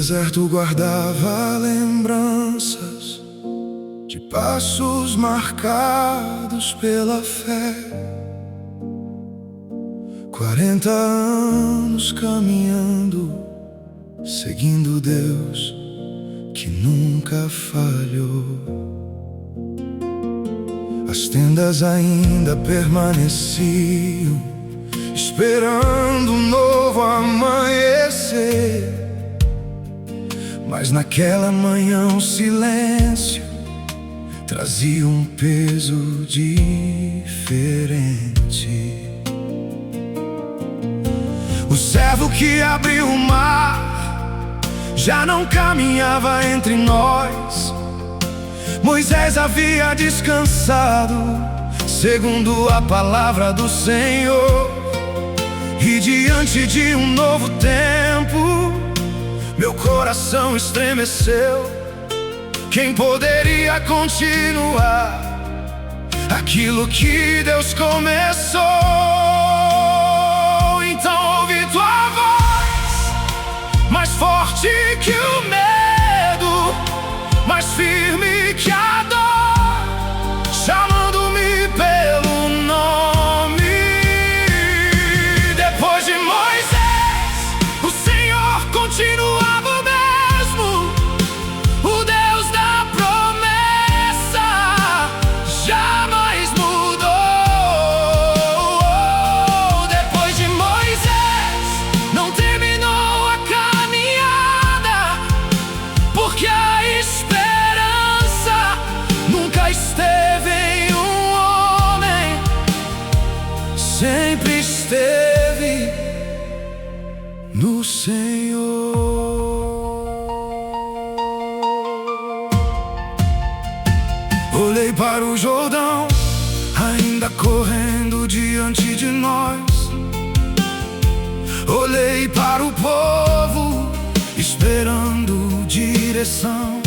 deserto guardava lembranças de passos marcados pela fé. 40 anos caminhando, seguindo Deus que nunca falhou. As tendas ainda permaneciam, esperando um novo amanhecer. Mas naquela manhã o silêncio trazia um peso diferente. O servo que abriu o mar já não caminhava entre nós. Moisés havia descansado, segundo a palavra do Senhor. E diante de um novo tempo, meu coração estremeceu. Quem poderia continuar aquilo que Deus começou? Então ouvi tua voz, mais forte que o medo, mais firme que a dor, chamando-me pelo nome. Depois de Moisés, o Senhor continuava o mesmo, o Deus da promessa jamais mudou. Depois de Moisés, não terminou a caminhada, porque a esperança nunca esteve em um homem, sempre esteve no Senhor. Olhei para o Jordão, ainda correndo diante de nós. Olhei para o povo, esperando direção.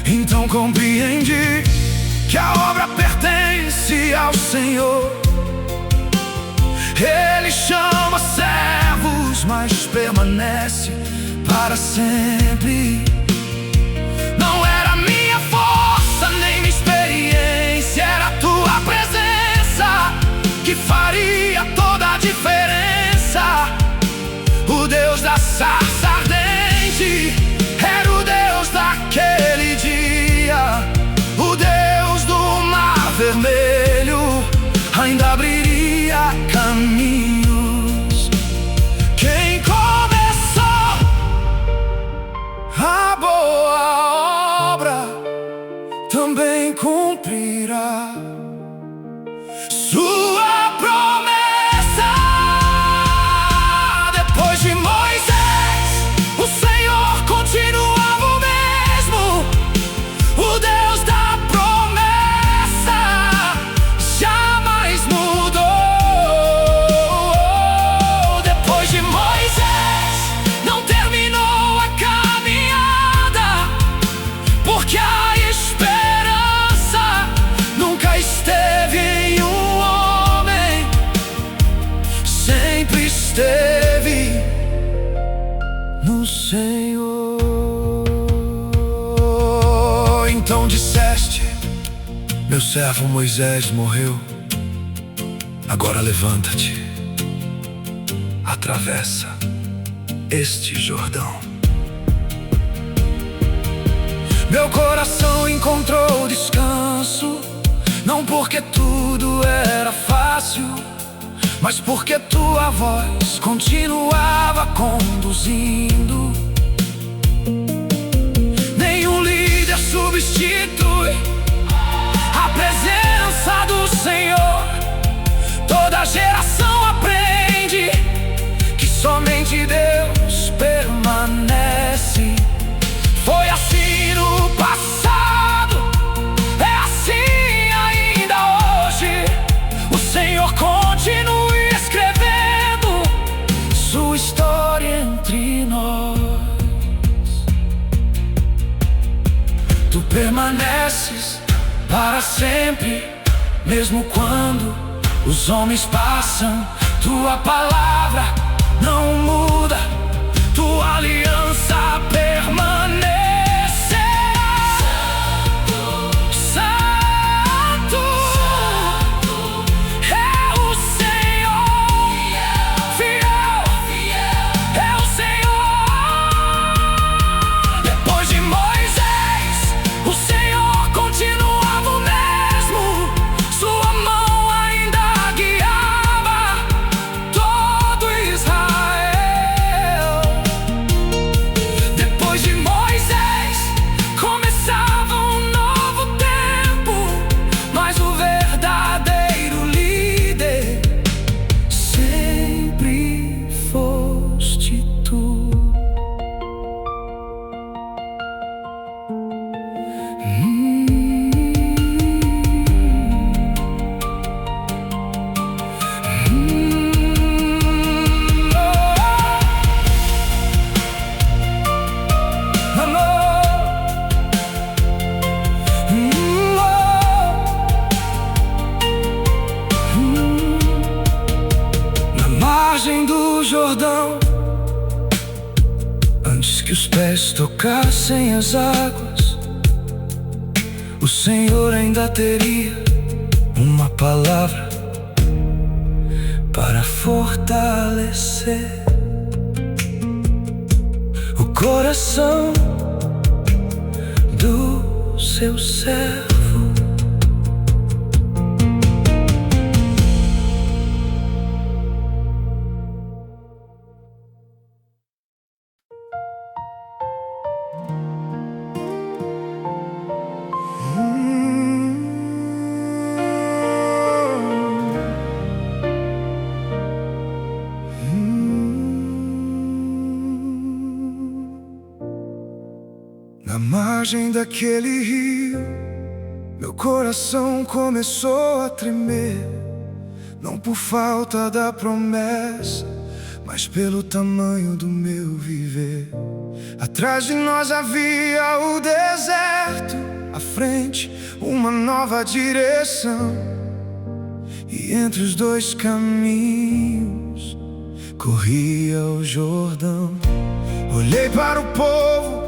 Então compreendi que a obra pertence ao Senhor. Ele chama servos, mas permanece para sempre. Não era minha força, nem minha experiência, era a tua presença que faria toda a diferença. O Deus da sarça ardente era o Deus daquele dia. O Deus do mar vermelho ainda abriria caminhos. Quem começou a boa obra também cumprirá sua promessa. Depois de Moisés, o Senhor continuava o mesmo, o Deus da promessa jamais mudou. Depois de Moisés, não terminou a caminhada, porque a esperança nunca esteve em um homem, sempre esteve no Senhor. Então disseste: meu servo Moisés morreu. Agora levanta-te, atravessa este Jordão. Meu coração encontrou descanso, não porque tudo era fácil, mas porque tua voz continuava conduzindo. Nenhum líder substitui a presença do Senhor. Toda geração aprende que somente Deus permanece. Foi assim no passado, é assim ainda hoje. O Senhor continue escrevendo sua história entre nós. Tu permaneces para sempre, mesmo quando os homens passam. Tua palavra não muda, tua Sua aliança permanecerá. Santo, é o Senhor, fiel, é o Senhor. Depois de Moisés, o Senhor continuava o mesmo. Sua mão ainda guiava todo Israel. Depois de Moisés, começava um novo tempo, mas o verdadeiro líder sempre foste tu. Na margem do Jordão, antes que os pés tocassem as águas, o Senhor ainda teria uma palavra para fortalecer o coração do seu servo. Na margem daquele rio, meu coração começou a tremer, não por falta da promessa, mas pelo tamanho do meu viver. Atrás de nós havia o deserto, à frente uma nova direção, e entre os dois caminhos corria o Jordão. Olhei para o povo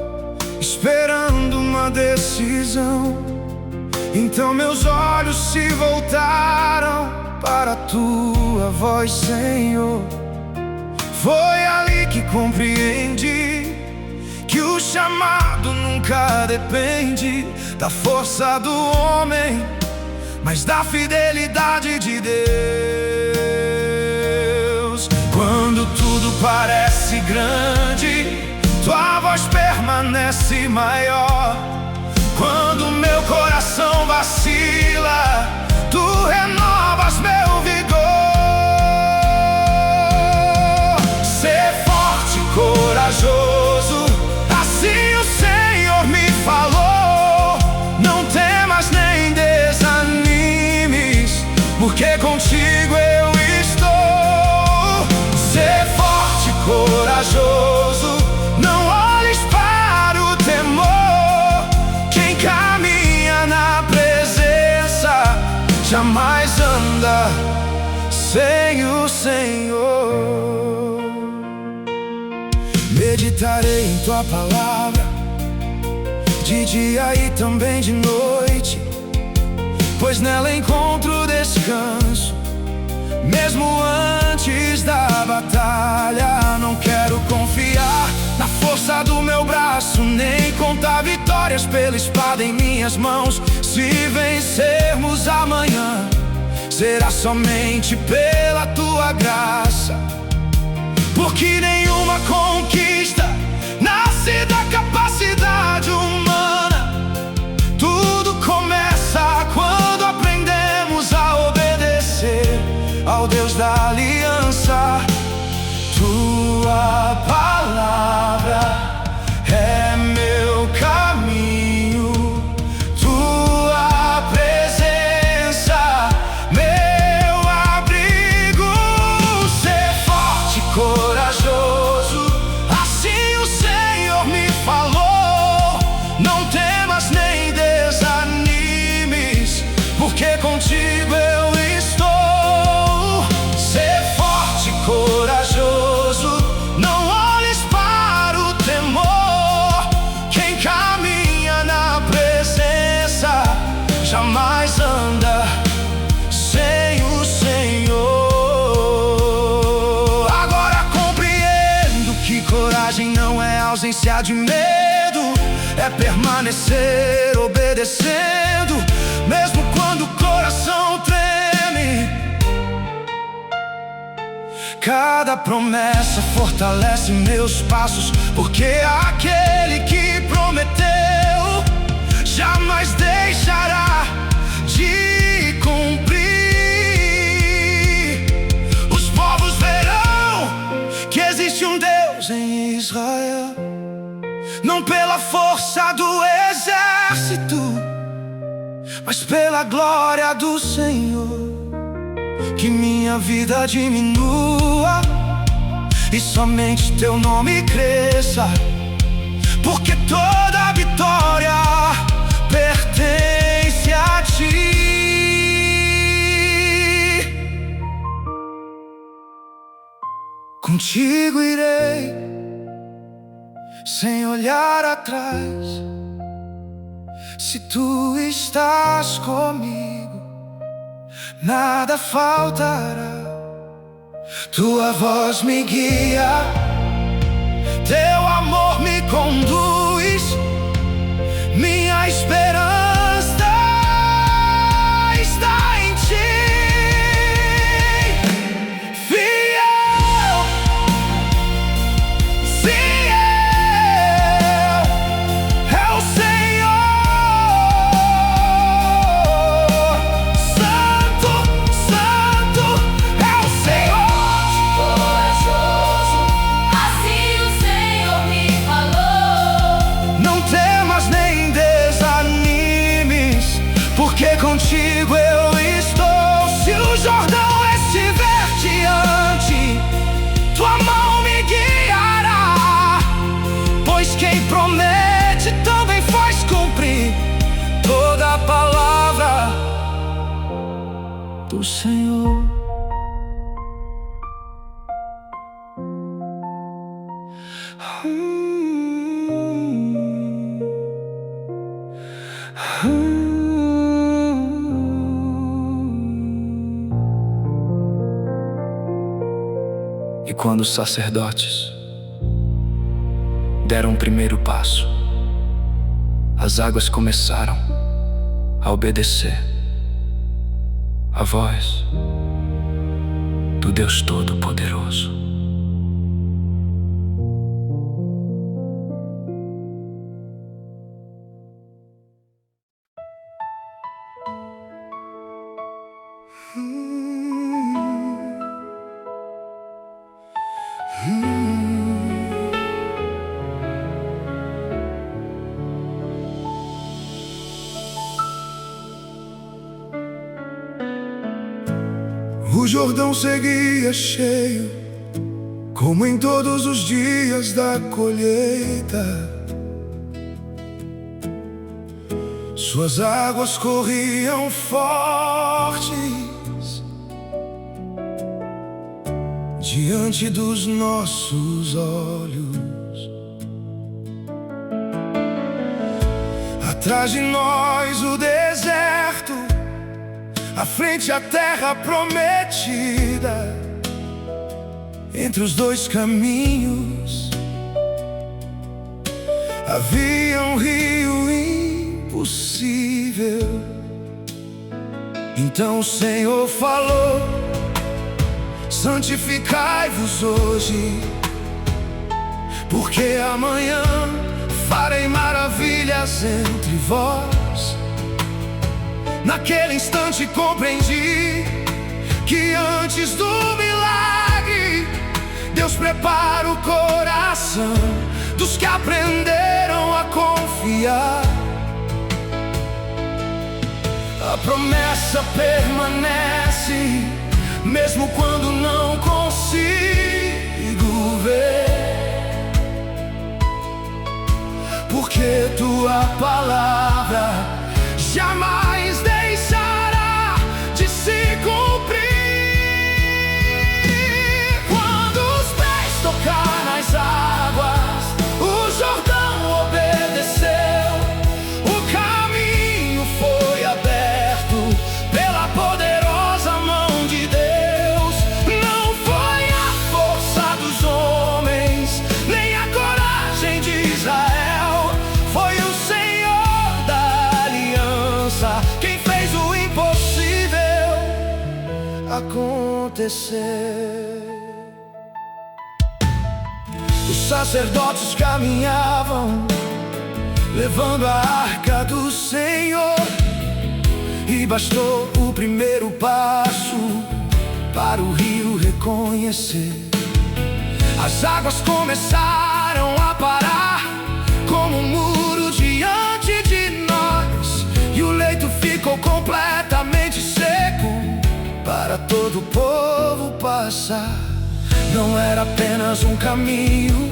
esperando uma decisão, então meus olhos se voltaram para a tua voz, Senhor. Foi ali que compreendi que o chamado nunca depende da força do homem, mas da fidelidade de Deus. Quando tudo parece grande, tua voz permanece maior. Quando meu coração vacila, tu renovas meu vigor. Ser forte e corajoso, assim o Senhor me falou. Não temas nem desanimes, porque contigo eu estou. Ser forte e corajoso, não olhes para o temor. Quem caminha na presença jamais anda sem o Senhor. Meditarei em tua palavra, de dia e também de noite, pois nela encontro descanso, mesmo antes da batalha. Não quero confiar na força do meu braço, nem contar vitórias pela espada em minhas mãos. Se vencermos amanhã, será somente pela tua graça, porque nenhuma conquista nasce da capacidade humana. Tudo começa quando aprendemos a obedecer ao Deus da aliança. Tua palavra é meu caminho, tua presença meu abrigo. Ser forte e corajoso, assim ausência de medo é permanecer obedecendo, mesmo quando o coração treme. Cada promessa fortalece meus passos, porque aquele que prometeu jamais deixará de cumprir. Os povos verão que existe um Deus em Israel, não pela força do exército, mas pela glória do Senhor. Que minha vida diminua e somente teu nome cresça, porque toda vitória pertence a ti. Contigo irei, sem olhar atrás. Se tu estás comigo, nada faltará. Tua voz me guia, teu amor me conduz. Minha esperança está em ti. Fiel, fiel é o Senhor. Santo, santo é o Senhor. Corajoso, assim o Senhor me falou. Não temas nem desanimes, porque contigo eu estou. Se o Jordão estiver diante, tua mão me guiará, pois quem promete também faz cumprir toda a palavra do Senhor. E quando os sacerdotes deram o primeiro passo, as águas começaram a obedecer a voz do Deus Todo-Poderoso. O Jordão seguia cheio, como em todos os dias da colheita. Suas águas corriam fortes diante dos nossos olhos. Atrás de nós o deserto, à frente a terra prometida. Entre os dois caminhos havia um rio impossível. Então o Senhor falou: santificai-vos hoje, porque amanhã farei maravilhas entre vós. Naquele instante compreendi que antes do milagre, Deus prepara o coração dos que aprenderam a confiar. A promessa permanece, mesmo quando não consigo ver, porque tua palavra jamais deixará de se cumprir. Quando os pés tocar nas águas, o Jordão obedeceu. O caminho foi aberto pela poderosa mão de Deus. Não foi a força dos homens, nem a coragem de acontecer. Os sacerdotes caminhavam, levando a arca do Senhor, e bastou o primeiro passo para o rio reconhecer. As águas começaram a parar como um muro diante de nós, e o leito ficou completamente seco para todo o povo passar. Não era apenas um caminho,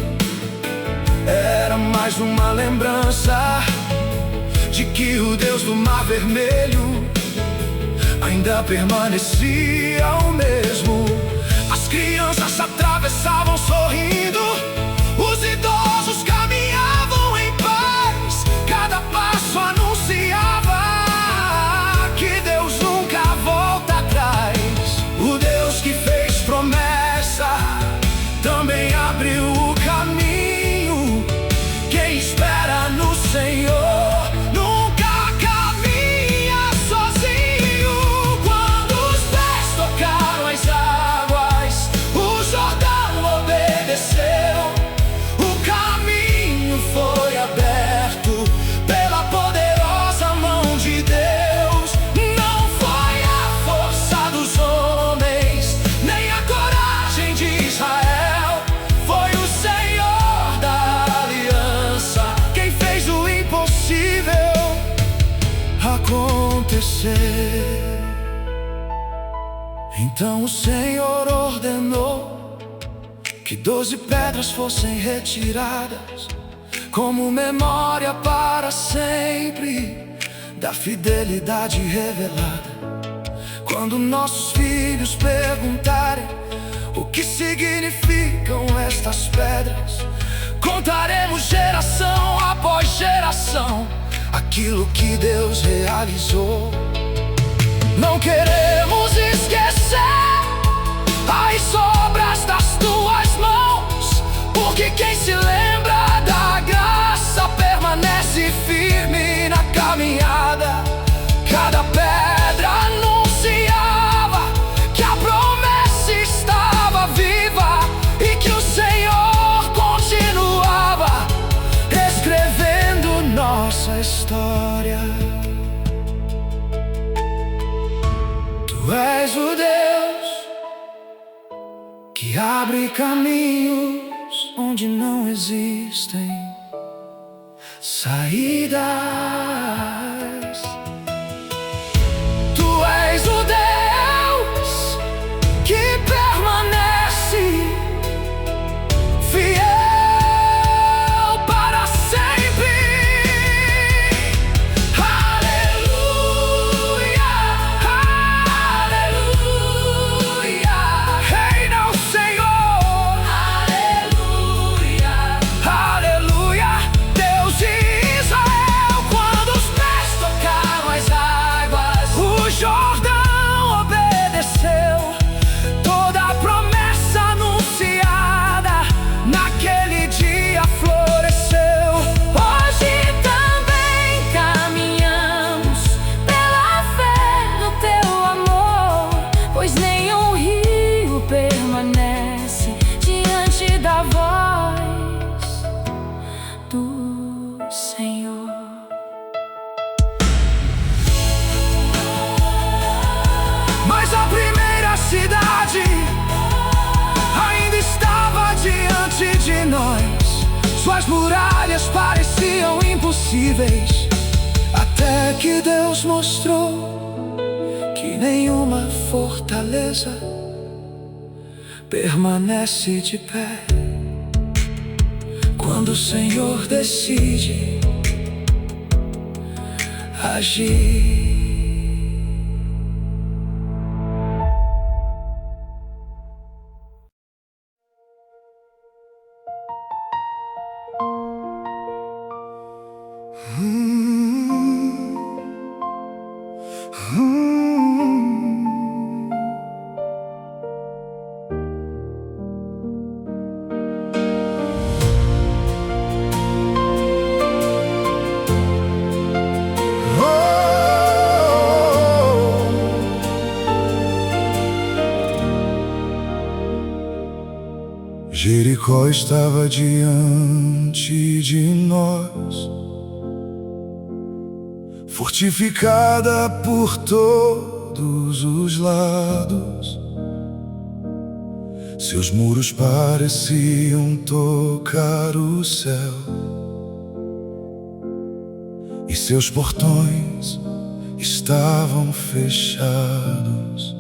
era mais uma lembrança de que o Deus do Mar Vermelho ainda permanecia o mesmo. As crianças atravessavam sorrindo, os idosos caminhavam em paz. Cada passo anunciava que Deus nunca volta atrás. O Deus que fez promessa também abriu o caminho. Quem espera no Senhor nunca caminha sozinho. Quando os pés tocaram as águas, o Jordão obedeceu. O caminho foi aberto pela poderosa mão de Deus. Não foi a força dos homens, nem a coragem de Israel. Foi o Senhor da aliança quem fez o impossível acontecer. Então o Senhor ordenou que 12 pedras fossem retiradas, como memória para sempre da fidelidade revelada. Quando nossos filhos perguntarem o que significam estas pedras, contaremos geração após geração aquilo que Deus realizou. Não queremos esquecer as obras das tuas mãos, porque quem se lembra da graça permanece firme na caminhada. Cada pedra anunciava que a promessa estava viva e que o Senhor continuava escrevendo nossa história. Tu és o Deus que abre caminhos onde não existem saídas. Tu és o Deus que permanece fiel para sempre. Aleluia, aleluia, reina o Senhor. Aleluia, aleluia, Deus de Israel. Quando os pés tocaram as águas, o Jordão obedeceu. Toda a promessa anunciada naquele dia floresceu. Hoje também caminhamos pela fé no teu amor, pois nenhum rio permanece diante da voz do Senhor. Mas a primeira cidade ainda estava diante de nós. Suas muralhas pareciam impossíveis, até que Deus mostrou que nenhuma fortaleza permanece de pé quando o Senhor decide agir. Jericó estava diante de nós, fortificada por todos os lados. Seus muros pareciam tocar o céu, e seus portões estavam fechados.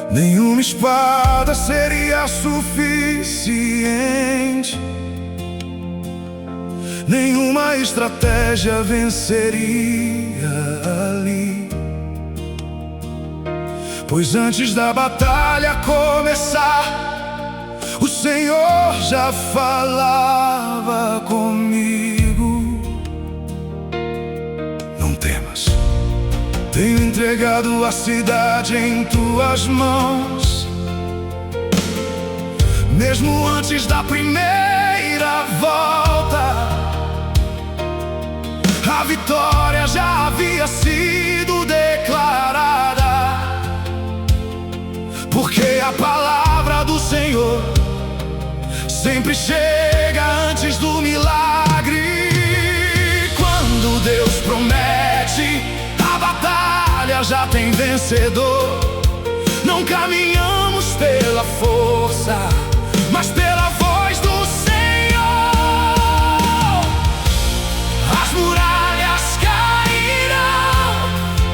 Nenhuma espada seria suficiente, nenhuma estratégia venceria ali. Pois antes da batalha começar, o Senhor já falava comigo: não temas, tenho entregado a cidade em tuas mãos. Mesmo antes da primeira volta, a vitória já havia sido declarada, porque a palavra do Senhor sempre chega antes do milagre. Quando Deus promete, a batalha já tem vencedor. Não caminhamos pela força, mas pela voz do Senhor. As muralhas cairão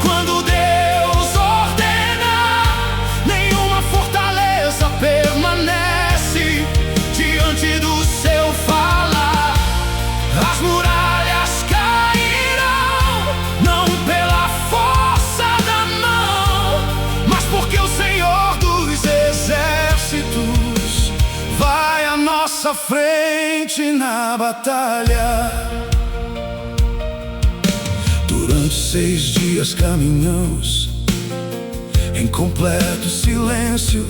quando Deus ordenar. Nenhuma fortaleza permanece diante do seu falar. As muralhas cairão não pela força da mão, mas porque o Senhor dos exércitos vai à nossa frente na batalha. Durante 6 dias caminhamos em completo silêncio.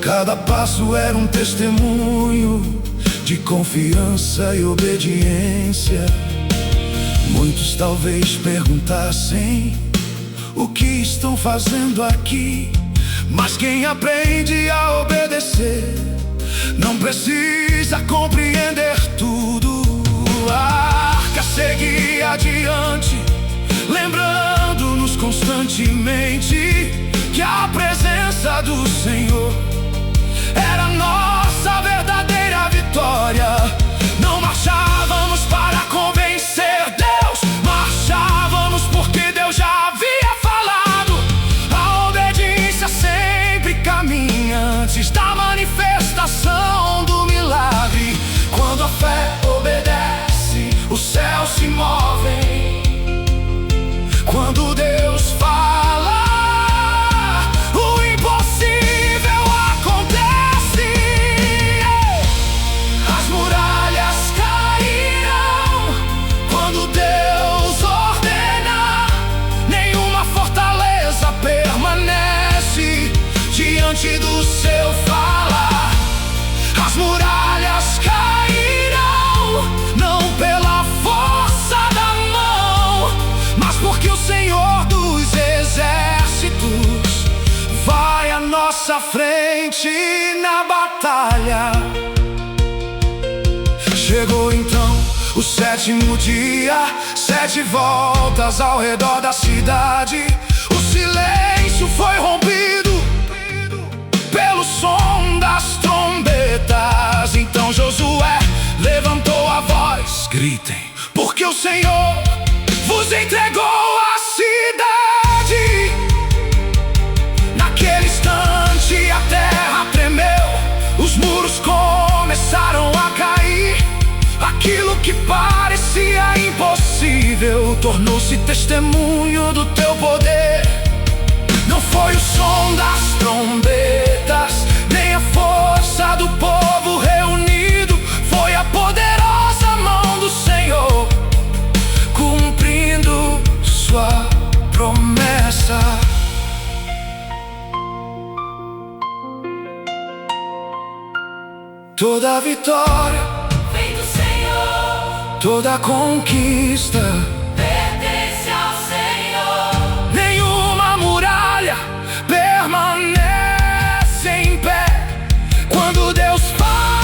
Cada passo era um testemunho de confiança e obediência. Muitos talvez perguntassem: o que estão fazendo aqui? Mas quem aprende a obedecer não precisa compreender tudo. A arca seguia adiante, lembrando-nos constantemente que a presença do Senhor era nossa verdadeira vitória. Não marchávamos para convencer Deus, marchávamos porque Deus já havia falado. A obediência sempre caminha antes da manifestação do milagre. Quando a fé obedece, os céus se movem. Quando Deus fala, o impossível acontece. As muralhas cairão quando Deus ordenar. Nenhuma fortaleza permanece diante do seu falar. As muralhas cairão não pela força da mão, mas porque o Senhor dos exércitos vai à nossa frente na batalha. Chegou então o 7º dia, 7 voltas ao redor da cidade. O silêncio foi rompido pelo som das trombetas. Então Josué levantou a voz: gritem, porque o Senhor vos entregou a cidade. Naquele instante a terra tremeu, os muros começaram a cair. Aquilo que parecia impossível tornou-se testemunho do teu poder. Não foi o som das trombetas, nem a força do povo reunido. Foi a poderosa mão do Senhor cumprindo sua promessa. Toda vitória Vem do Senhor, toda conquista pertence ao Senhor. nenhuma muralha permanece em pé quando Deus fala.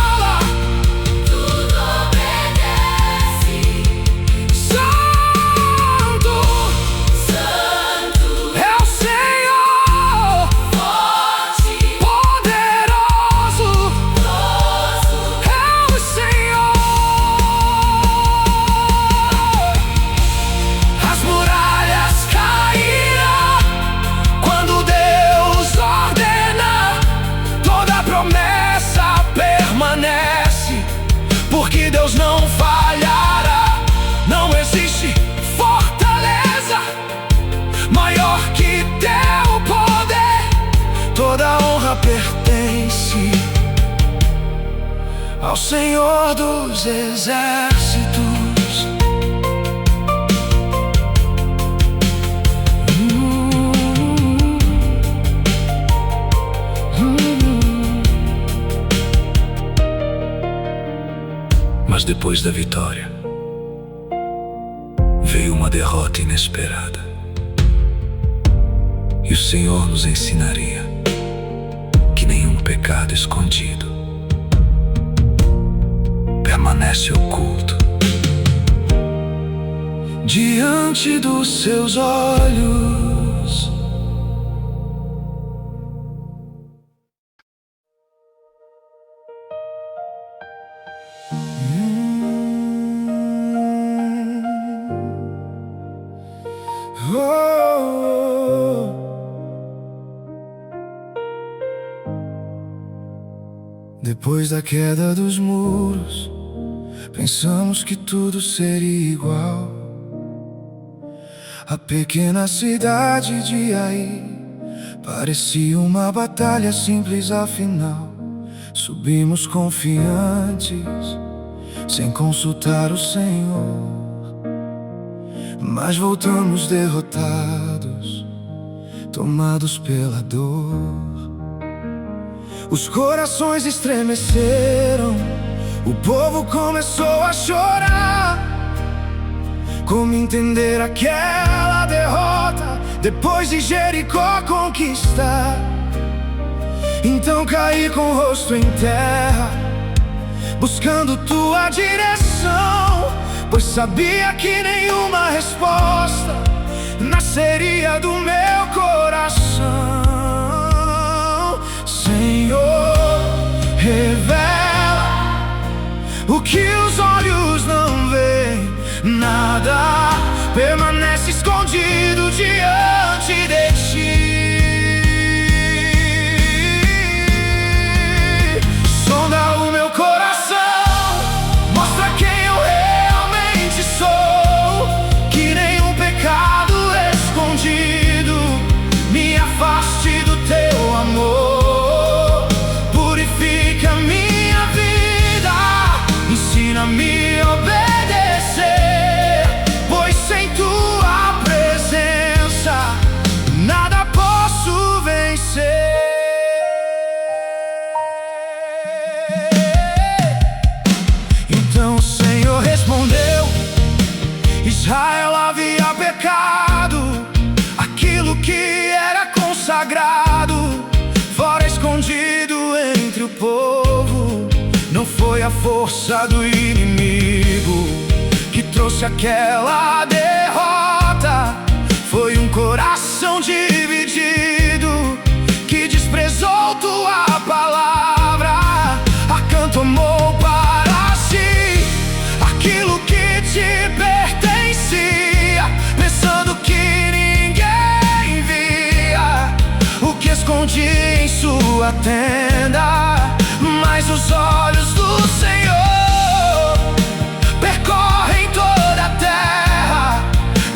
ao Senhor dos Exércitos. Mas depois da vitória veio uma derrota inesperada, e o Senhor nos ensinaria que nenhum pecado escondido permanece oculto diante dos seus olhos. Depois da queda dos muros, pensamos que tudo seria igual. A pequena cidade de Ai parecia uma batalha simples, afinal subimos confiantes, sem consultar o Senhor. Mas voltamos derrotados, tomados pela dor. Os corações estremeceram, o povo começou a chorar. Como entender aquela derrota depois de Jericó conquistar? Então caí com o rosto em terra, buscando tua direção, pois sabia que nenhuma resposta nasceria do meu coração. Senhor, revela o que os olhos não veem. Nada permanece escondido diante de ti. Sonda o meu coração, mostra quem eu realmente sou. Que nenhum pecado escondido me afaste do teu amor. Ensina-me a obedecer, pois sem tua presença nada posso vencer. Então o Senhor respondeu: Israel havia pecado, aquilo que era consagrado, fora escondido entre o povo. Não foi a força do inimigo que trouxe aquela derrota, foi um coração dividido que desprezou tua palavra. Acã tomou para si aquilo que te pertencia, pensando que ninguém via o que escondia em sua tenda. Mas os olhos do Senhor percorrem toda a terra,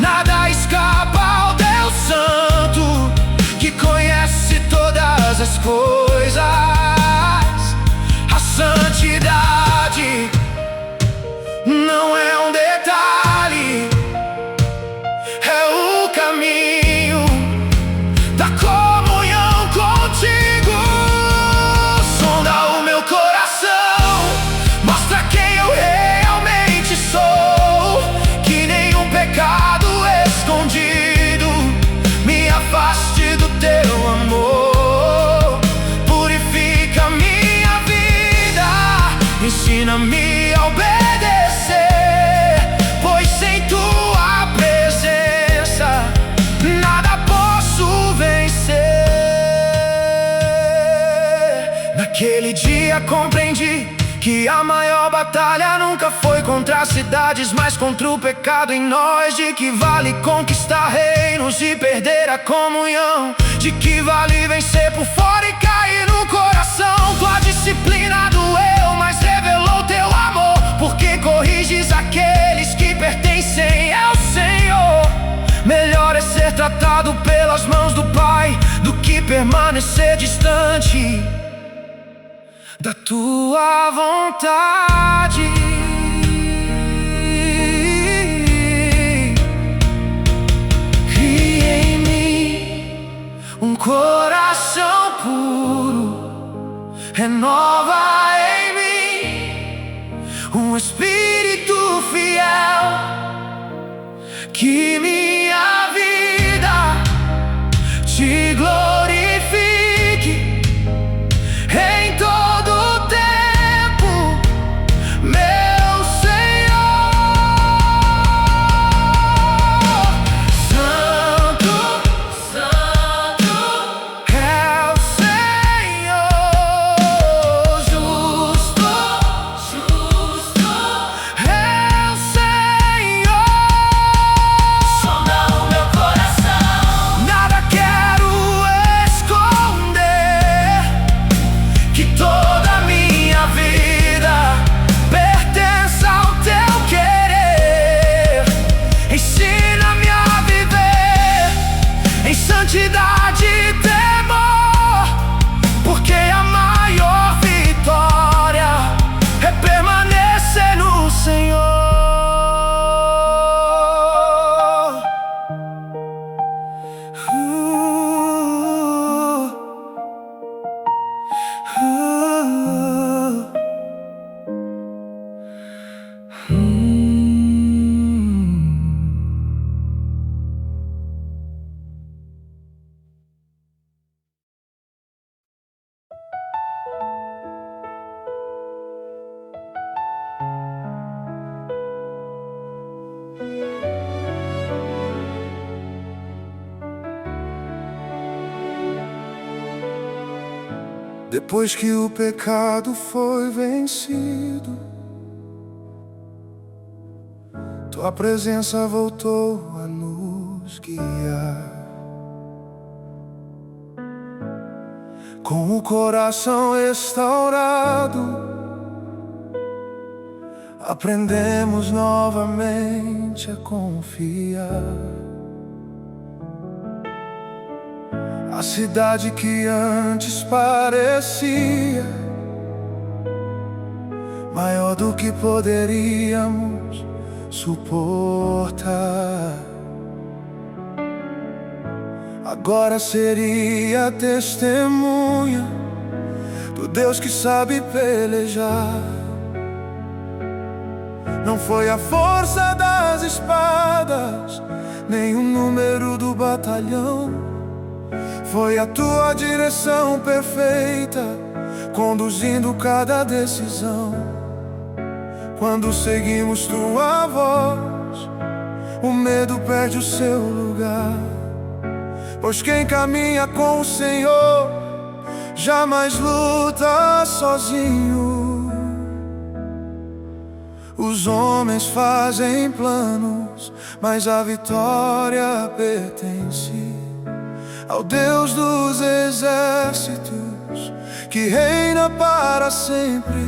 nada escapa ao Deus Santo, que conhece todas as coisas. A santidade não é um detalhe, é o caminho da comunhão contigo. Afaste do teu amor, purifica minha vida, ensina-me a obedecer, pois sem tua presença nada posso vencer. Naquele dia compreendi que a maior batalha nunca foi contra as cidades, mas contra o pecado em nós. De que vale conquistar reinos e perder a comunhão? De que vale vencer por fora e cair no coração? Tua disciplina doeu, mas revelou teu amor, porque corriges aqueles que pertencem ao Senhor. Melhor é ser tratado pelas mãos do Pai do que permanecer distante da tua vontade. Cria em mim um coração puro, renova em mim um espírito fiel, que minha vida te glorifique em todo o tempo, meu Senhor. Santo, Santo é o Senhor, justo, justo é o Senhor. Sonda o meu coração, Nada quero esconder, que toda a minha vida pertence ao teu querer. Ensina-me a viver em santidade e temor, porque a maior vitória é permanecer no Senhor. Depois que o pecado foi vencido, tua presença voltou a nos guiar. Com o coração restaurado, aprendemos novamente a confiar. A cidade que antes parecia maior do que poderíamos suportar, agora seria testemunha do Deus que sabe pelejar. Não foi a força das espadas, nem o número do batalhão, foi a tua direção perfeita, conduzindo cada decisão. Quando seguimos tua voz, o medo perde o seu lugar, pois quem caminha com o Senhor jamais luta sozinho. Os homens fazem planos, mas a vitória pertence ao Deus dos exércitos, que reina para sempre.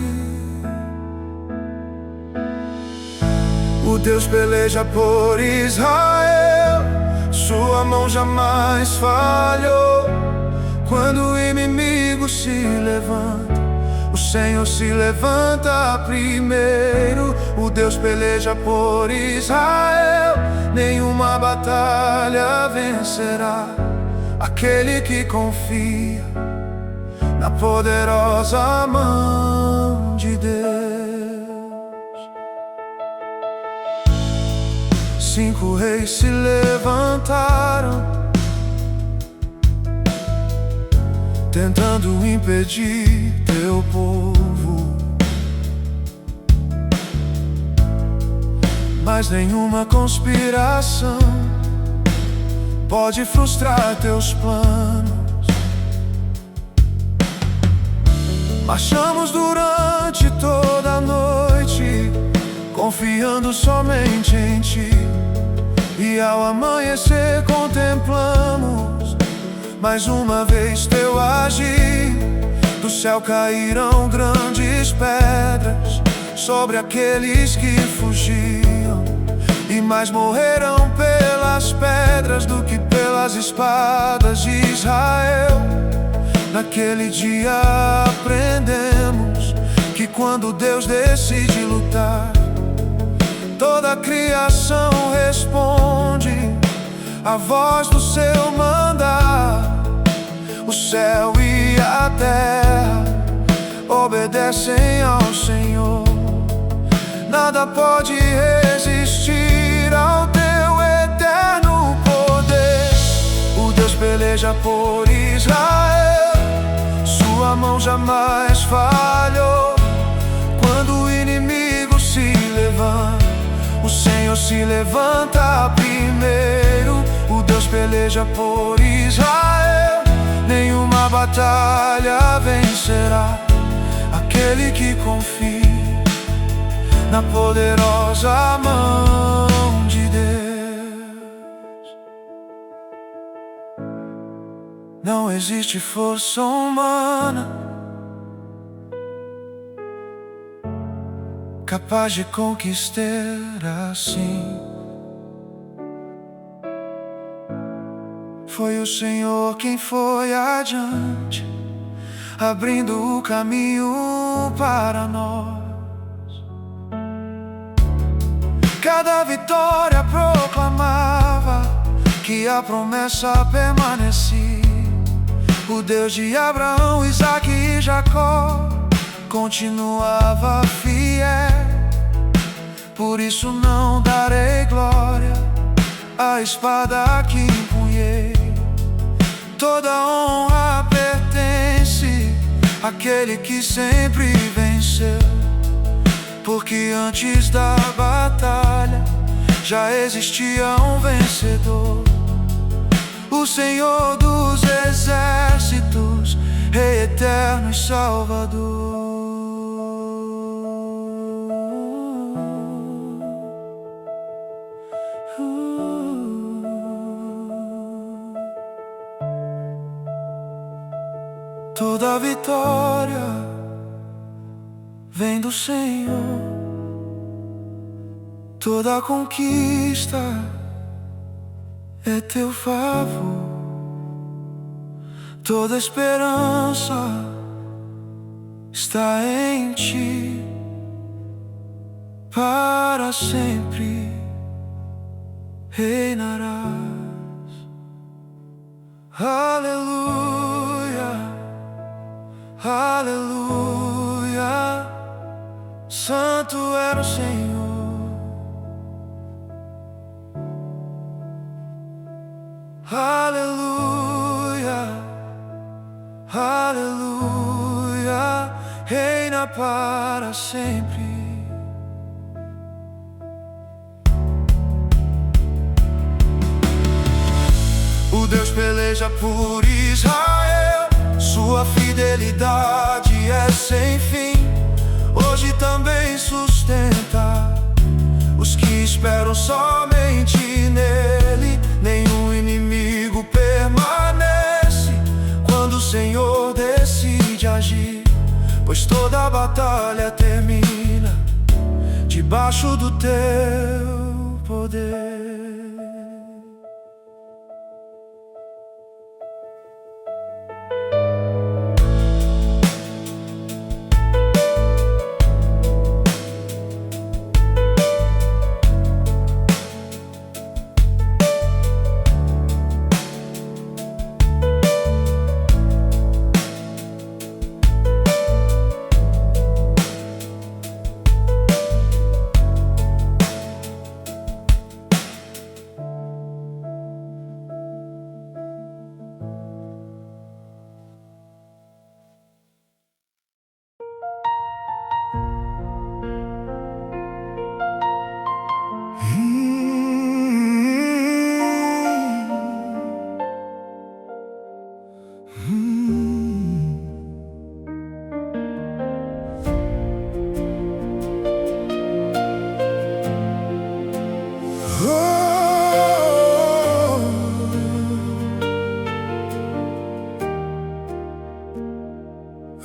O Deus peleja por Israel, sua mão jamais falhou. Quando o inimigo se levanta, o Senhor se levanta primeiro. O Deus peleja por Israel, nenhuma batalha vencerá aquele que confia na poderosa mão de Deus. 5 reis se levantaram, tentando impedir teu povo, mas nenhuma conspiração pode frustrar teus planos. Marchamos durante toda a noite, confiando somente em ti, e ao amanhecer contemplamos mais uma vez teu agir. Do céu caíram grandes pedras sobre aqueles que fugiam, e mais morreram pelas pedras do que pelas espadas de Israel. Naquele dia aprendemos que quando Deus decide lutar, toda a criação responde à voz do seu mandar. O céu e a terra obedecem ao Senhor. Nada pode resistir ao teu eterno poder. O Deus peleja por Israel, sua mão jamais falhou. Quando o inimigo se levanta, o Senhor se levanta primeiro. O Deus peleja por Israel, nenhuma batalha vencerá aquele que confia na poderosa mão de Deus. Não existe força humana capaz de conquistar assim. Foi o Senhor quem foi adiante, abrindo o caminho para nós. Cada vitória proclamava que a promessa permanecia. O Deus de Abraão, Isaque e Jacó continuava fiel. Por isso não darei glória à espada que empunhei. Toda honra pertence àquele que sempre venceu. Porque antes da batalha já existia um vencedor, o Senhor dos exércitos, Rei eterno e Salvador. Toda vitória vem do Senhor, toda conquista é teu favor, toda esperança está em ti, para sempre reinarás. Aleluia, aleluia, santo era o Senhor. Aleluia, aleluia, reina para sempre. O Deus peleja por Israel, sua fidelidade é sem fim. Hoje também sustenta os que esperam somente nele. Nenhum inimigo permanece quando o Senhor decide agir, pois toda a batalha termina debaixo do teu poder.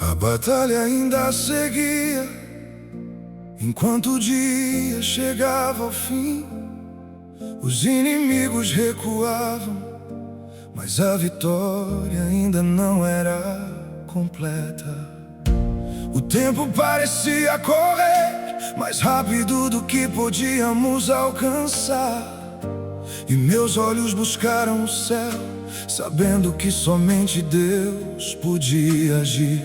A batalha ainda seguia, enquanto o dia chegava ao fim. Os inimigos recuavam, mas a vitória ainda não era completa. O tempo parecia correr mais rápido do que podíamos alcançar, e meus olhos buscaram o céu, sabendo que somente Deus podia agir.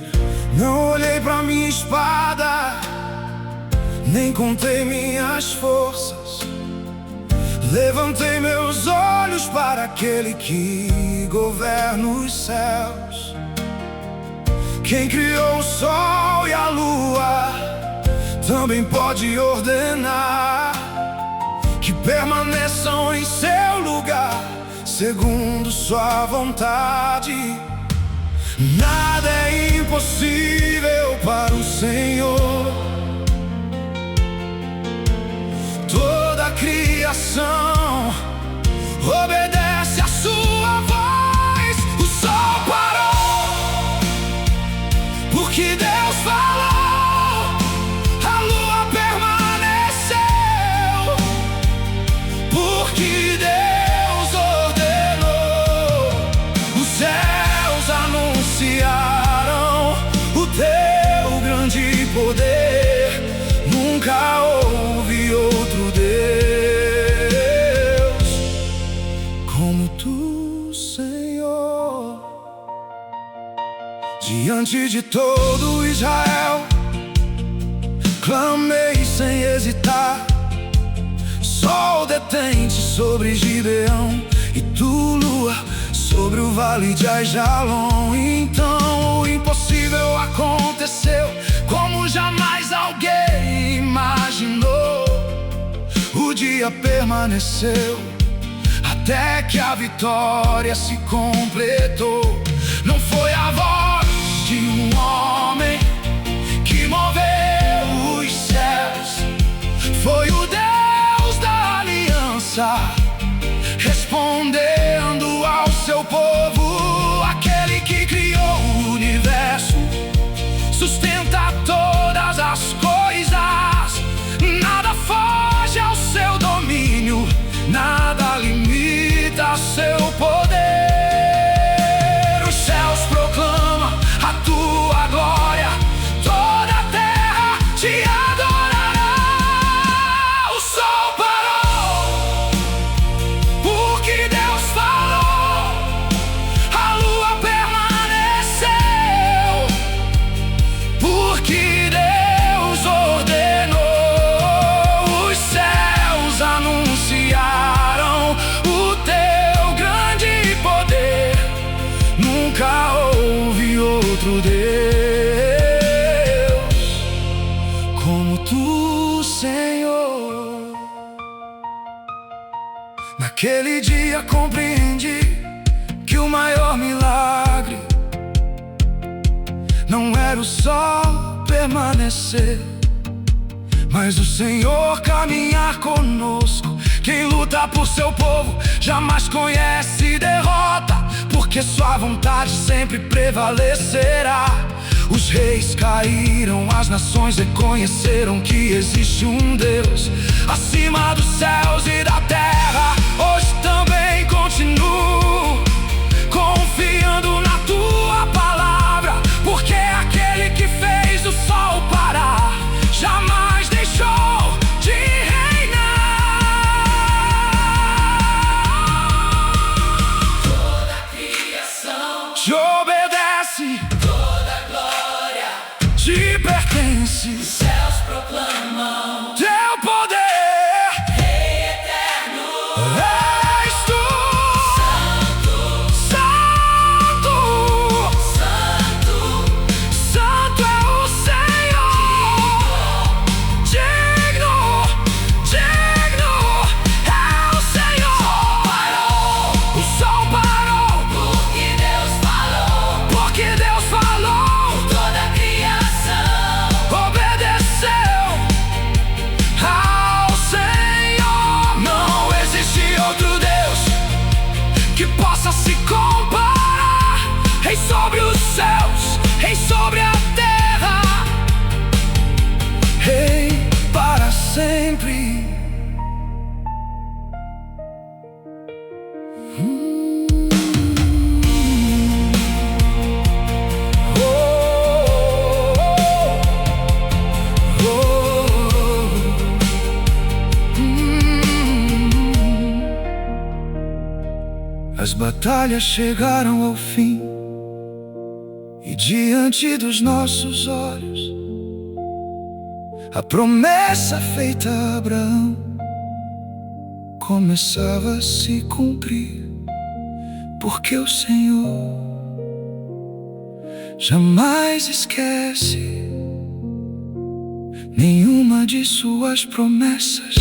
Não olhei pra minha espada, nem contei minhas forças. Levantei meus olhos para aquele que governa os céus. Quem criou o sol e a lua também pode ordenar que permaneçam em seu lugar, segundo sua vontade. Nada é impossível para o Senhor. Toda a criação obedece a sua voz. O sol parou porque Deus falou, a lua permaneceu porque Deus ordenou. Os céus anunciaram o teu grande poder. Nunca houve outro Deus como tu, Senhor. Diante de todo Israel, clamei sem hesitar. Sol detente sobre Gibeão, e tu, lua, sobre o vale de Aijalon. Então o impossível aconteceu, como jamais alguém imaginou. O dia permaneceu até que a vitória se completou. Não foi a voz de um homem que moveu os céus, foi o Deus da aliança respondendo ao seu povo. Aquele que criou o universo sustenta todas as coisas. Nada foge ao seu domínio, nada limita seu poder. Os céus proclamam a tua glória, toda a terra te adorará. O sol parou porque Deus falou, a lua permaneceu porque Deus ordenou. Os céus anunciaram o teu grande poder. Nunca houve outro Deus como tu, Senhor. Naquele dia compreendi que o maior milagre não era o sol permanecer, mas o Senhor caminhar conosco. Quem luta por seu povo jamais conhece derrota, porque sua vontade sempre prevalecerá. Os reis caíram, as nações reconheceram que existe um Deus acima dos céus e da terra. Hoje também continuo confiando na tua palavra, porque aquele que fez o sol parar jamais deixou de reinar. Toda a criação Te obedece, toda a glória, te pertence. os céus proclamam Teu poder Rei As batalhas chegaram ao fim, e diante dos nossos olhos a promessa feita a Abraão começava a se cumprir, porque o Senhor jamais esquece nenhuma de suas promessas.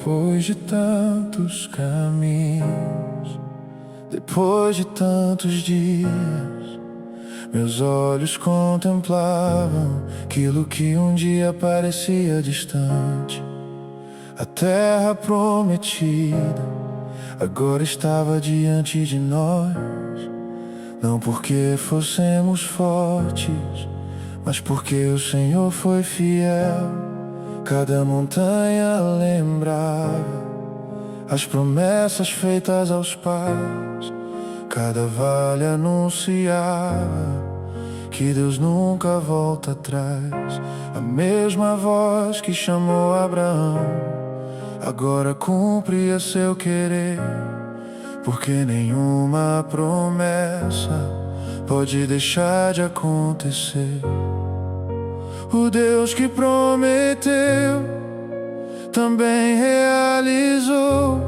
Depois de tantos caminhos, depois de tantos dias, meus olhos contemplavam aquilo que um dia parecia distante. A terra prometida agora estava diante de nós, não porque fossemos fortes, mas porque o Senhor foi fiel. Cada montanha lembrava as promessas feitas aos pais, cada vale anunciava que Deus nunca volta atrás. A mesma voz que chamou Abraão agora cumpre a seu querer, porque nenhuma promessa pode deixar de acontecer. O Deus que prometeu também realizou,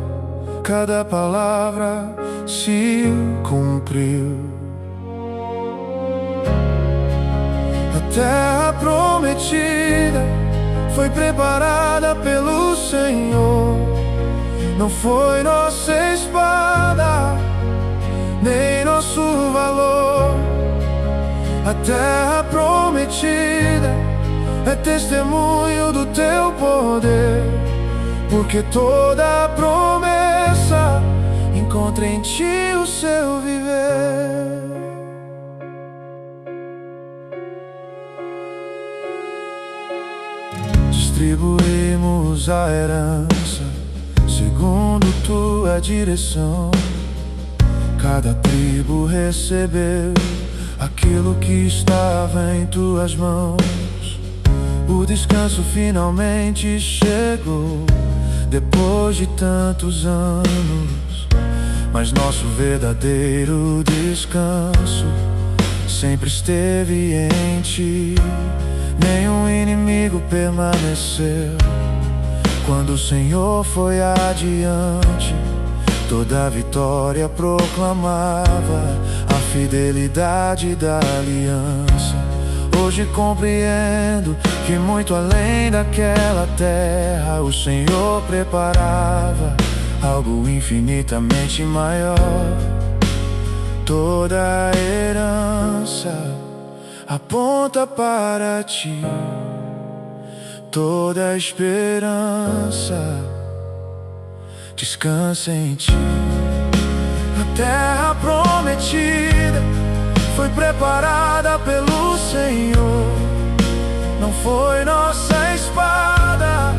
cada palavra se cumpriu. A terra prometida foi preparada pelo Senhor. Não foi nossa espada, nem nosso valor. A terra prometida é testemunho do teu poder, porque toda promessa encontra em ti o seu viver. Distribuímos a herança segundo tua direção. Cada tribo recebeu aquilo que estava em tuas mãos. O descanso finalmente chegou, depois de tantos anos. Mas nosso verdadeiro descanso sempre esteve em ti. Nenhum inimigo permaneceu quando o Senhor foi adiante. Toda vitória proclamava a fidelidade da aliança. Hoje compreendo que muito além daquela terra o Senhor preparava algo infinitamente maior. Toda a herança aponta para ti, toda a esperança descansa em ti. A terra prometida foi preparada pelo Senhor. Não foi nossa espada,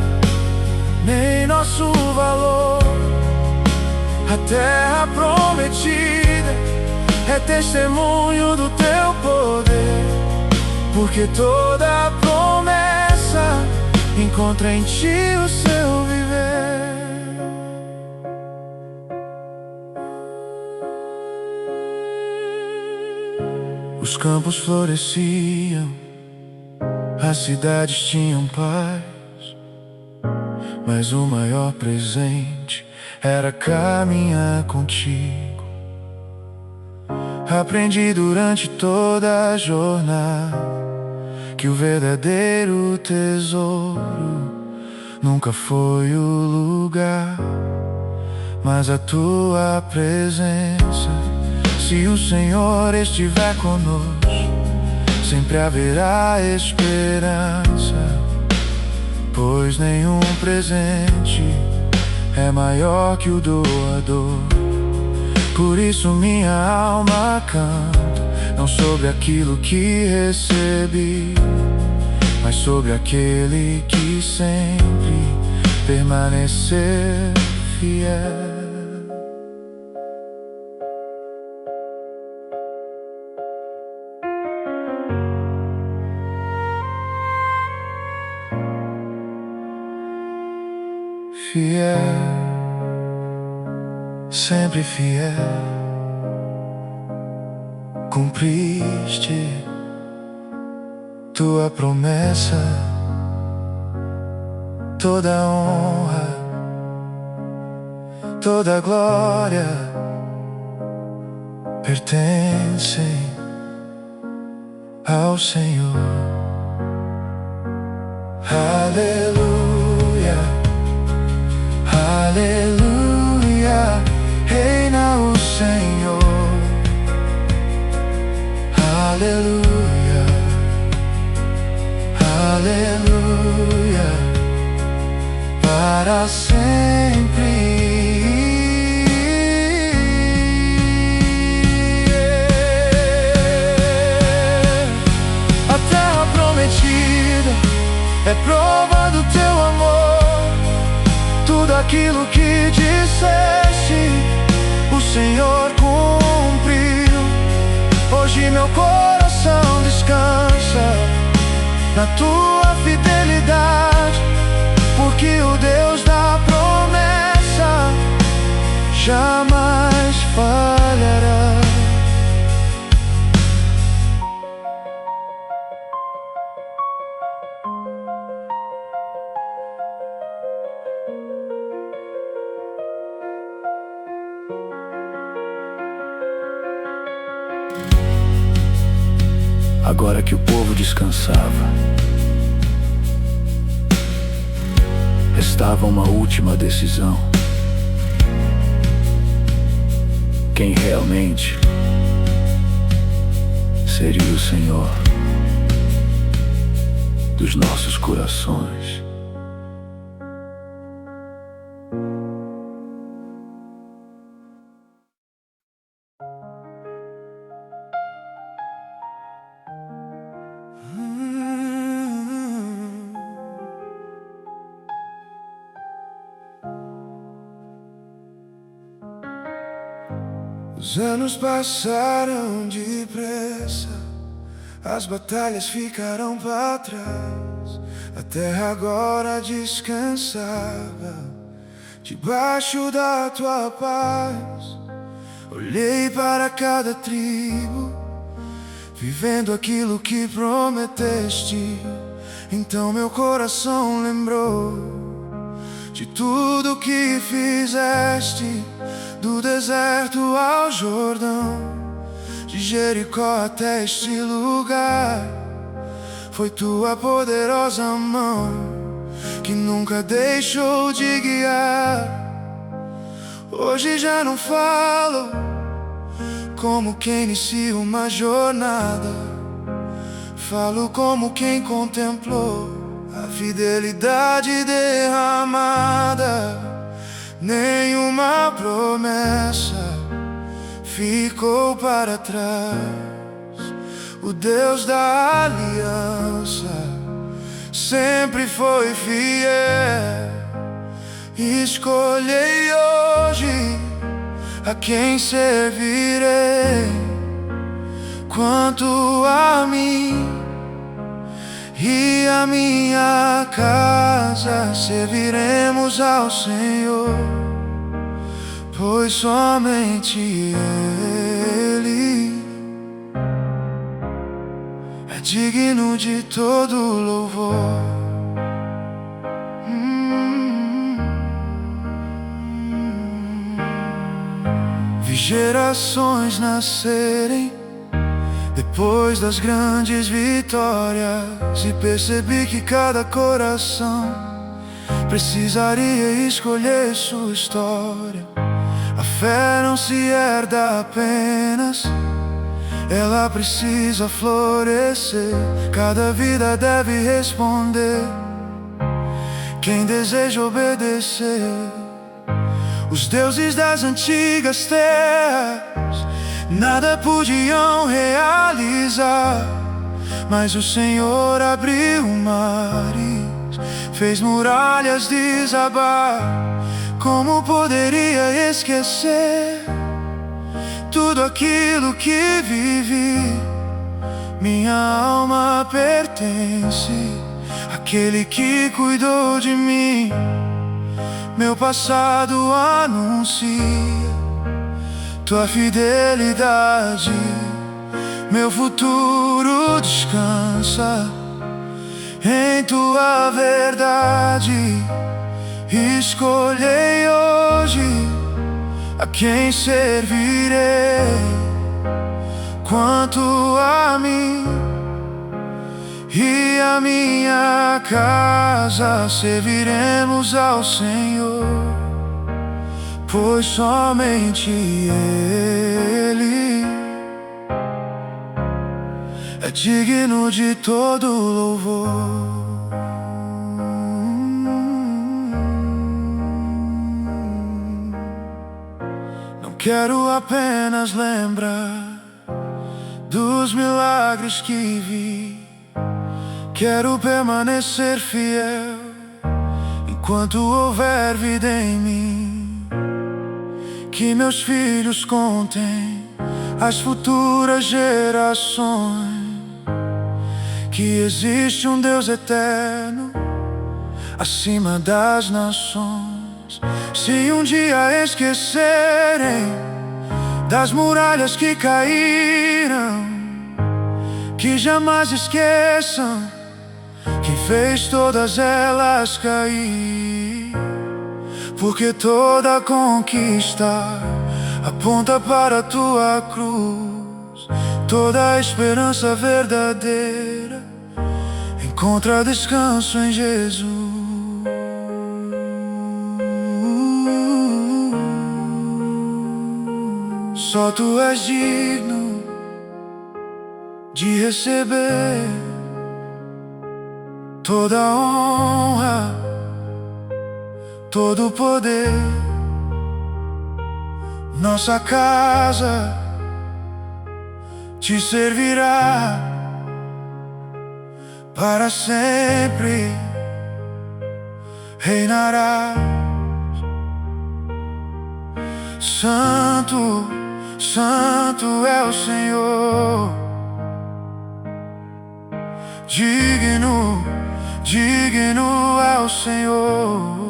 nem nosso valor. A terra prometida é testemunho do teu poder, porque toda promessa encontra em ti o seu viver. Os campos floresciam, as cidades tinham paz, mas o maior presente era caminhar contigo. Aprendi durante toda a jornada que o verdadeiro tesouro nunca foi o lugar, mas a tua presença. Se o Senhor estiver conosco, sempre haverá esperança, pois nenhum presente é maior que o doador. Por isso minha alma canta, não sobre aquilo que recebi, mas sobre aquele que sempre permanecer fiel. Fiel, sempre fiel, cumpriste tua promessa, toda honra, toda glória pertencem ao Senhor. Aleluia, aleluia, reina o Senhor. Aleluia, aleluia, para sempre. A terra prometida é prova do teu amor. Tudo aquilo que disseste, o Senhor cumpriu. Hoje meu coração descansa na tua fidelidade, porque o Deus da promessa jamais falhará. Agora que o povo descansava, restava uma última decisão. Quem realmente seria o Senhor dos nossos corações? Os anos passaram depressa, as batalhas ficaram para trás. A terra agora descansava debaixo da tua paz. Olhei para cada tribo, vivendo aquilo que prometeste. Então meu coração lembrou de tudo que fizeste, do deserto ao Jordão, de Jericó até este lugar. Foi tua poderosa mão que nunca deixou de guiar. Hoje já não falo como quem inicia uma jornada, falo como quem contemplou a fidelidade derramada. Nenhuma promessa ficou para trás. O Deus da aliança sempre foi fiel. Escolhei hoje a quem servirei. Quanto a mim e a minha casa, serviremos ao Senhor, pois somente Ele é digno de todo louvor. Vi gerações nascerem depois das grandes vitórias, e percebi que cada coração precisaria escolher sua história. A fé não se herda apenas, ela precisa florescer. Cada vida deve responder quem deseja obedecer. Os deuses das antigas terras nada podiam realizar, mas o Senhor abriu mares, fez muralhas desabar. Como poderia esquecer tudo aquilo que vivi? Minha alma pertence àquele que cuidou de mim. Meu passado anuncia tua fidelidade, meu futuro descansa em tua verdade. Escolhei hoje a quem servirei. Quanto a mim e a minha casa, serviremos ao Senhor, pois somente Ele é digno de todo louvor. Não quero apenas lembrar dos milagres que vi, quero permanecer fiel enquanto houver vida em mim. Que meus filhos contem às futuras gerações que existe um Deus eterno acima das nações. Se um dia esquecerem das muralhas que caíram, que jamais esqueçam quem fez todas elas cair. Porque toda conquista aponta para a tua cruz. Toda esperança verdadeira encontra descanso em Jesus. Só tu és digno de receber toda a honra, todo o poder. Nossa casa te servirá para sempre, reinarás. Santo, santo é o Senhor, digno, digno é o Senhor.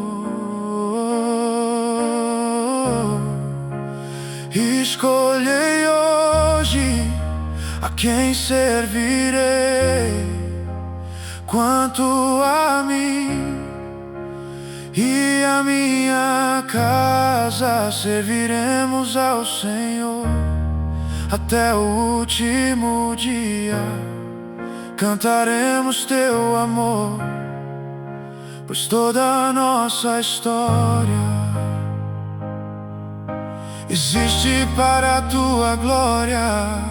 Escolhei hoje a quem servirei. Quanto a mim e a minha casa, serviremos ao Senhor até o último dia. Cantaremos teu amor, pois toda a nossa história existe para a tua glória.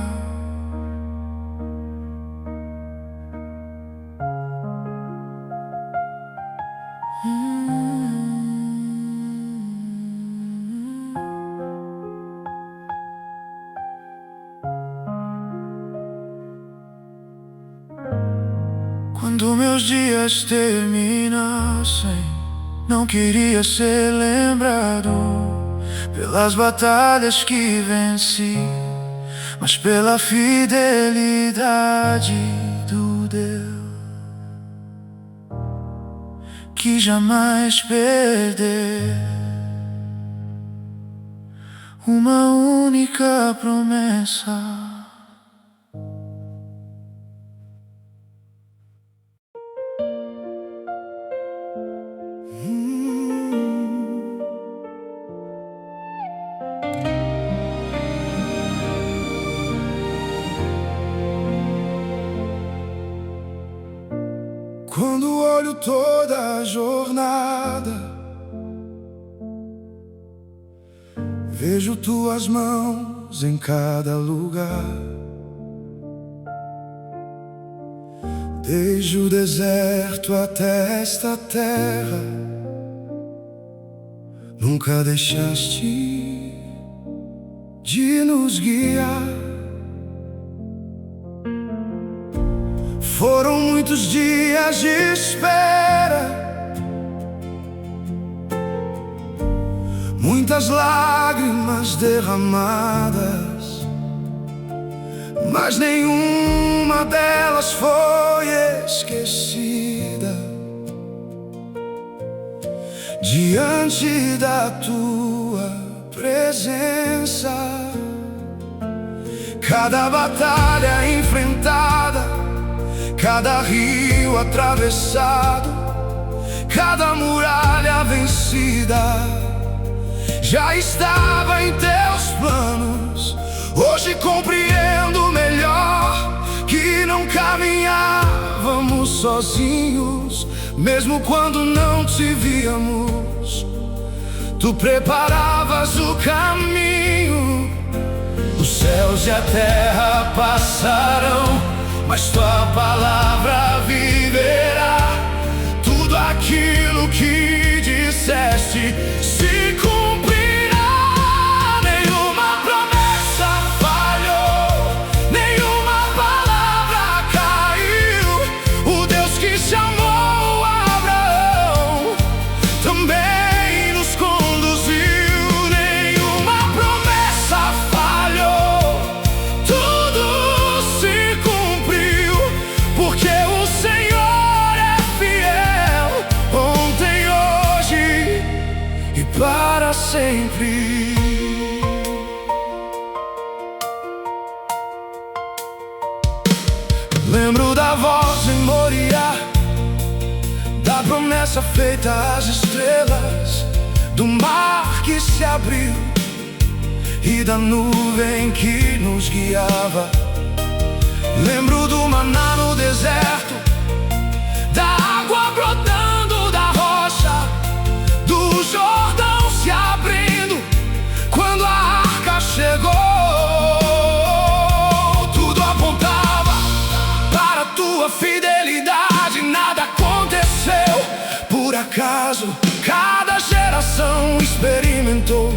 Quando meus dias terminassem, não queria ser lembrado pelas batalhas que venci, mas pela fidelidade do Deus que jamais perdeu uma única promessa. Quando olho toda a jornada, vejo tuas mãos em cada lugar. Desde o deserto até esta terra, Nunca deixaste de nos guiar. Foram muitos dias de espera, muitas lágrimas derramadas, mas nenhuma delas foi esquecida diante da tua presença. Cada batalha enfrentada, cada rio atravessado, cada muralha vencida, já estava em teus planos. Hoje compreendo melhor que não caminhávamos sozinhos. Mesmo quando não te víamos, tu preparavas o caminho. Os céus e a terra passarão, mas tua palavra viverá. Tudo aquilo que disseste se cumprirá. Nenhuma promessa falhou, nenhuma palavra caiu. O Deus que chamou Abraão também nos conduziu. Nenhuma promessa falhou, tudo se cumpriu, porque o Senhor é fiel, ontem, hoje e para sempre. Lembro da voz em Moriá, da promessa feita às estrelas, do mar que se abriu e da nuvem que nos guiava. Lembro do maná no deserto, da água brotando da rocha, do Jordão se abrindo quando a arca chegou. Tudo apontava para a tua fidelidade, nada aconteceu por acaso. Cada geração experimentou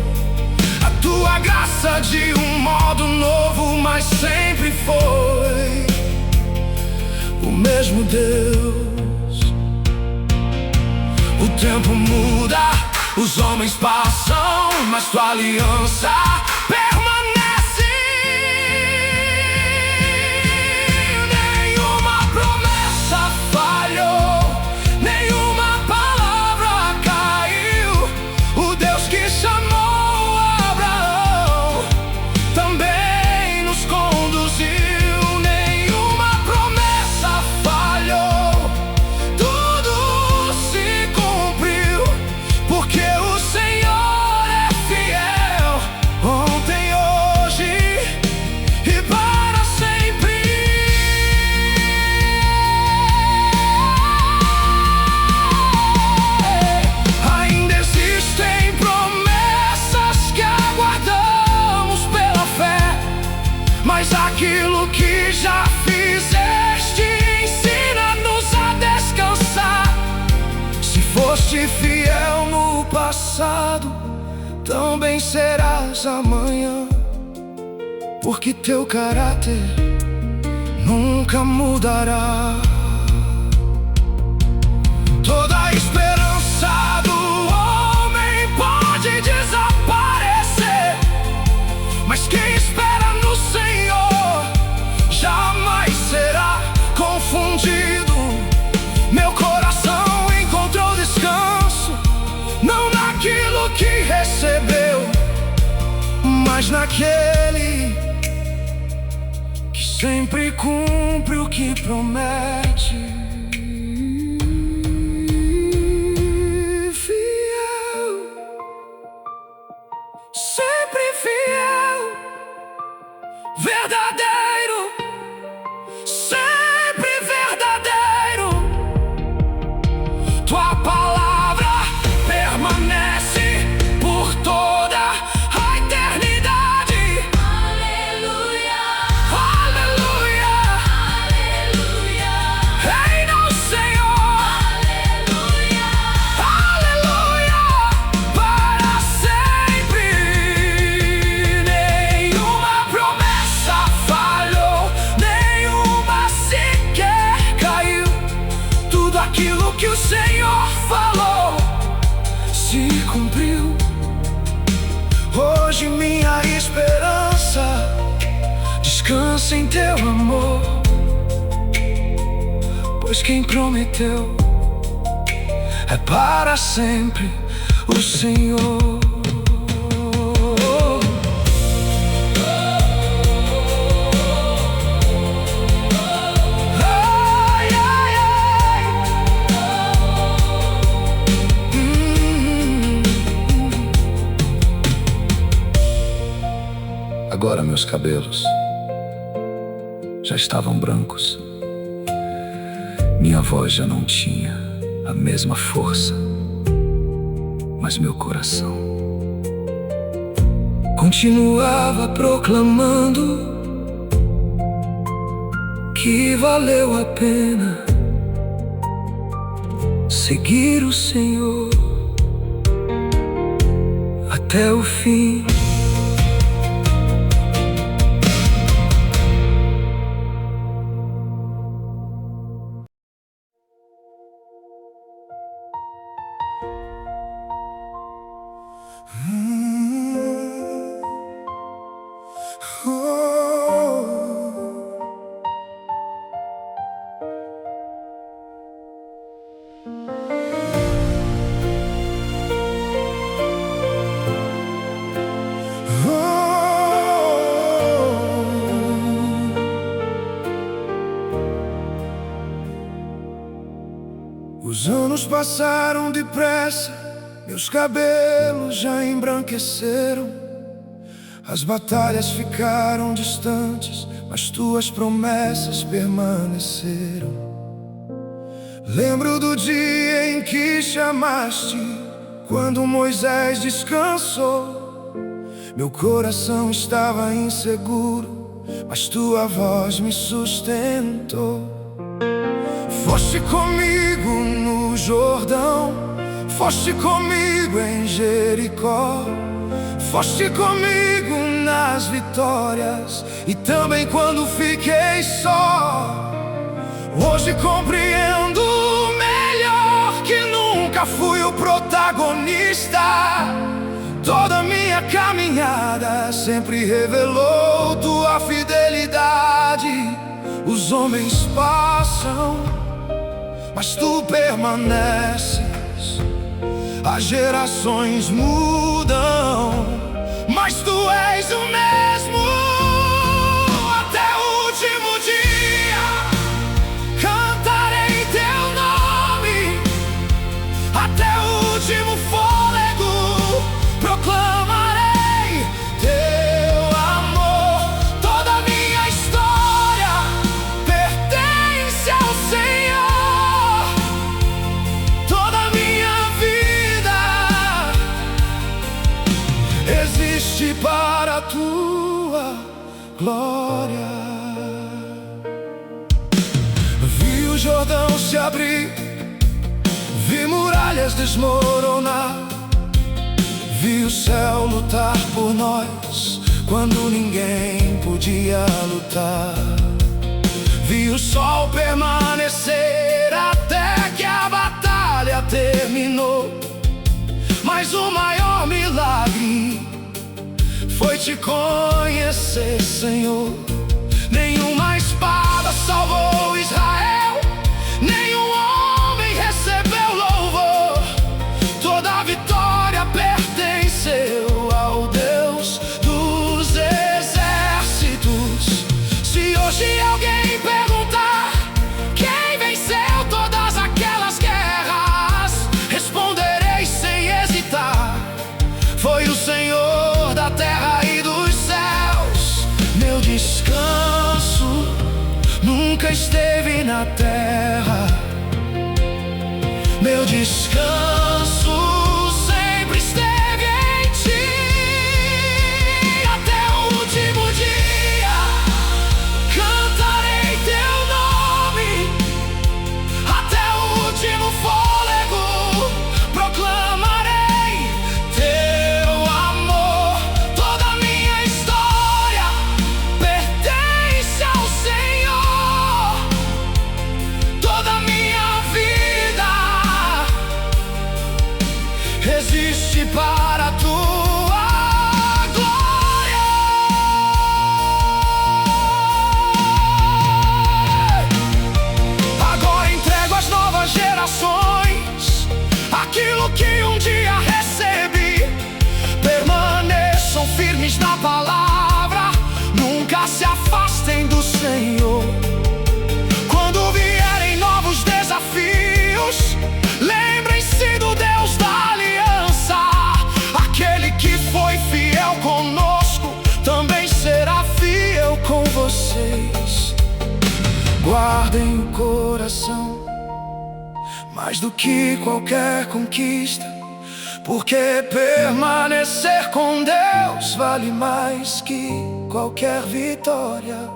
a tua graça de um modo novo, mas sempre foi o mesmo Deus. O tempo muda, os homens passam, mas tua aliança permanece. Nenhuma promessa falhou, nenhuma palavra caiu. O Deus que chamou Abraão também nos conduziu. Nenhuma promessa falhou, tudo se cumpriu, porque o Senhor é fiel, ontem, hoje e para sempre. Ainda existem promessas que aguardamos pela fé, mas aquilo que já fizeste ensina-nos a descansar. Se foste fiel no passado, também serás amanhã, porque teu caráter nunca mudará. Toda a esperança do homem pode desaparecer, mas quem espera no Senhor jamais será confundido. Meu coração encontrou descanso, não naquilo que recebeu, mas naquele que sempre cumpre o que promete. Fiel, sempre fiel, verdadeiro, sempre verdadeiro. Tua palavra permanece por toda a eternidade. Aleluia, Aleluia, aleluia, reina o Senhor. aleluia, Aleluia, para cumpriu. Hoje minha esperança descansa em teu amor, pois quem prometeu é para sempre o Senhor. Ai, ai, ai. Agora meus cabelos já estavam brancos. Minha voz já não tinha a mesma força, mas meu coração continuava proclamando que valeu a pena seguir o Senhor até o fim. Os anos passaram depressa, meus cabelos já embranqueceram. As batalhas ficaram distantes, mas tuas promessas permaneceram. Lembro do dia em que chamaste, quando Moisés descansou. Meu coração estava inseguro, mas tua voz me sustentou. Foste comigo no Jordão, foste comigo em Jericó, foste comigo nas vitórias e também quando fiquei só. Hoje compreendo melhor que nunca fui o protagonista. Toda minha caminhada sempre revelou tua fidelidade. Os homens passam, mas tu permaneces. As gerações mudam, mas tu és o mesmo. Até o último dia cantarei teu nome. Até o último fôlego proclamarei teu amor. Toda minha história pertence ao Senhor. Toda minha vida existe para a tua glória. Vi o Jordão se abrir, vi muralhas desmoronar, vi o céu lutar por nós quando ninguém podia lutar. Vi o sol permanecer até que a batalha terminou. Mas o maior milagre foi te conhecer, Senhor. Nenhuma espada salvou Israel, nenhum homem recebeu louvor. Toda a vitória pertenceu ao Deus dos exércitos. Se hoje alguém perguntar quem venceu todas aquelas guerras, responderei sem hesitar: foi o Senhor da terra e dos céus. Meu descanso nunca esteve na terra. Meu descanso sempre esteve em ti. Até o último dia cantarei teu nome. Até o último fôlego proclamarei teu amor. Toda minha história pertence ao Senhor. guarda em o coração, mais do que qualquer conquista, porque permanecer com Deus vale mais que qualquer vitória.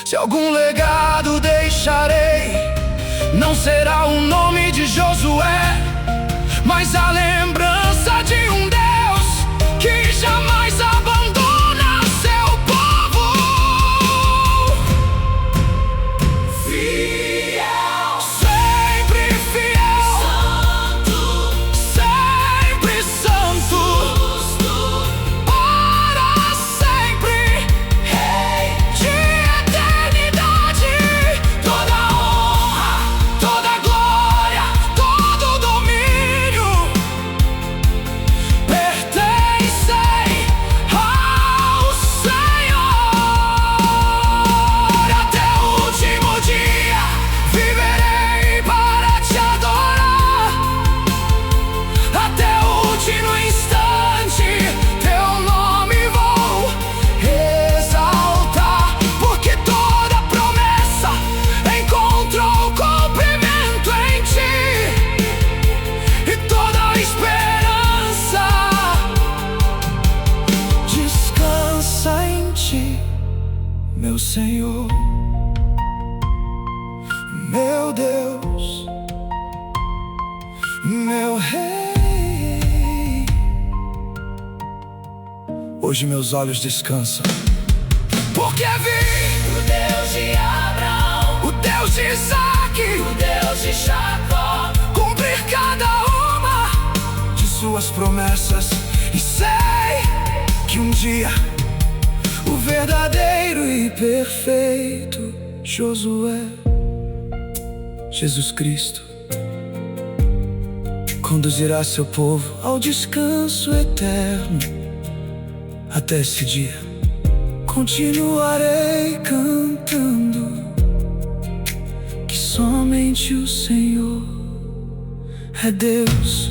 Se algum legado deixarei, não será o nome de Josué, mas a lembrança de um Deus que jamais abandona seu povo. Fiel, sempre fiel, santo, sempre santo, justo, para sempre, Rei de eternidade. Toda honra, toda glória, todo domínio pertencem ao Senhor. Até o último dia viverei para te adorar, até o último instante teu nome vou exaltar, porque toda promessa encontrou cumprimento em ti, e toda esperança descansa em ti, meu Senhor, meu Deus, meu Rei. Hoje meus olhos descansam, porque vi O Deus de Abraão, o Deus de Isaac, o Deus de Jacó, cumprir cada uma de suas promessas. E sei que um dia o verdadeiro e perfeito Josué, Jesus Cristo, conduzirá seu povo ao descanso eterno. Até esse dia continuarei cantando que somente o Senhor é Deus.